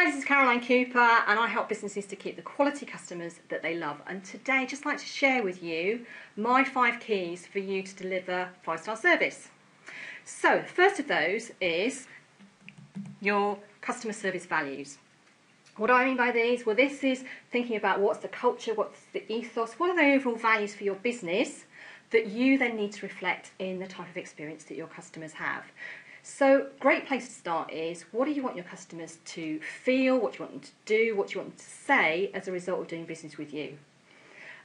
Hi, this is Caroline Cooper and I help businesses to keep the quality customers that they love. And today I'd just like to share with you my 5 keys for you to deliver 5-star service. So the first of those is your customer service values. What do I mean by these? Well, this is thinking about what's the culture, what's the ethos, what are the overall values for your business that you then need to reflect in the type of experience that your customers have. So, great place to start is, what do you want your customers to feel, what do you want them to do, what do you want them to say as a result of doing business with you?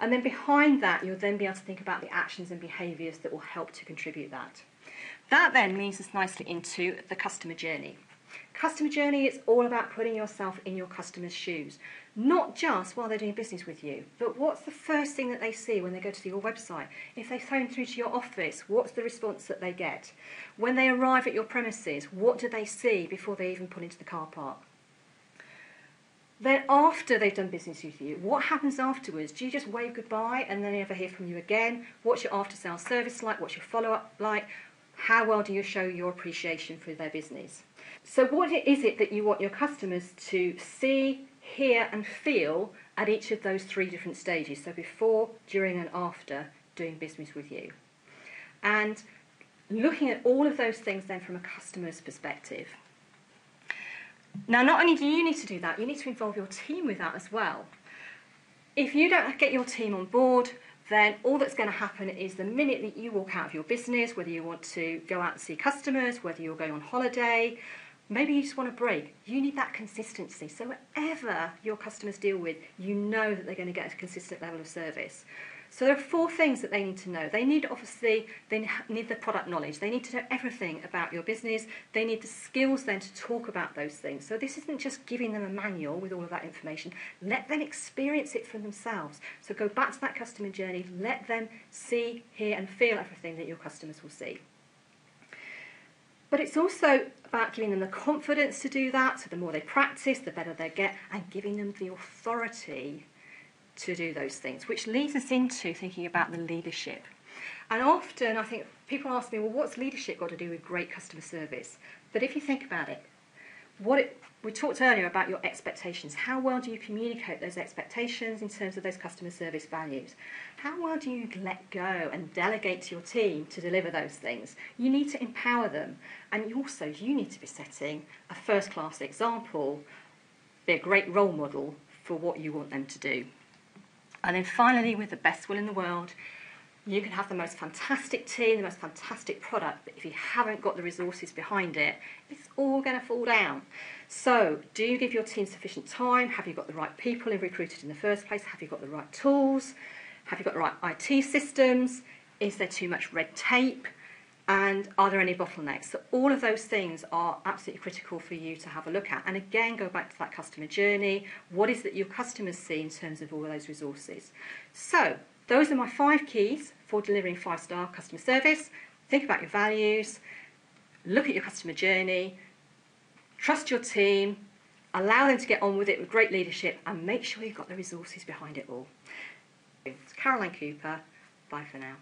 And then behind that, you'll then be able to think about the actions and behaviours that will help to contribute that. That then leads us nicely into the customer journey. Customer journey is all about putting yourself in your customer's shoes, not just while they're doing business with you, but what's the first thing that they see when they go to your website? If they phone through to your office, what's the response that they get? When they arrive at your premises, what do they see before they even pull into the car park? Then after they've done business with you, what happens afterwards? Do you just wave goodbye and then never hear from you again? What's your after-sales service like? What's your follow-up like? How well do you show your appreciation for their business? So what is it that you want your customers to see, hear and feel at each of those 3 different stages? So before, during and after doing business with you. And looking at all of those things then from a customer's perspective. Now, not only do you need to do that, you need to involve your team with that as well. If you don't get your team on board, then all that's going to happen is the minute that you walk out of your business, whether you want to go out and see customers, whether you're going on holiday, maybe you just want a break, you need that consistency. So whatever your customers deal with, you know that they're going to get a consistent level of service. So there are 4 things that they need to know. They need the product knowledge. They need to know everything about your business. They need the skills then to talk about those things. So this isn't just giving them a manual with all of that information. Let them experience it for themselves. So go back to that customer journey. Let them see, hear and feel everything that your customers will see. But it's also about giving them the confidence to do that. So the more they practice, the better they get, and giving them the authority to do those things, which leads us into thinking about the leadership. And often I think people ask me, well, what's leadership got to do with great customer service? But if you think about it, we talked earlier about your expectations. How well do you communicate those expectations in terms of those customer service values? How well do you let go and delegate to your team to deliver those things? You need to empower them, and you need to be setting a first-class example, be a great role model for what you want them to do. And then finally, with the best will in the world, you can have the most fantastic team, the most fantastic product, but if you haven't got the resources behind it, it's all going to fall down. So do you give your team sufficient time? Have you got the right people recruited in the first place? Have you got the right tools? Have you got the right IT systems? Is there too much red tape? And are there any bottlenecks? So all of those things are absolutely critical for you to have a look at. And again, go back to that customer journey. What is it that your customers see in terms of all of those resources? So those are my 5 keys for delivering 5-star customer service. Think about your values, look at your customer journey, trust your team, allow them to get on with it with great leadership, and make sure you've got the resources behind it all. It's Caroline Cooper. Bye for now.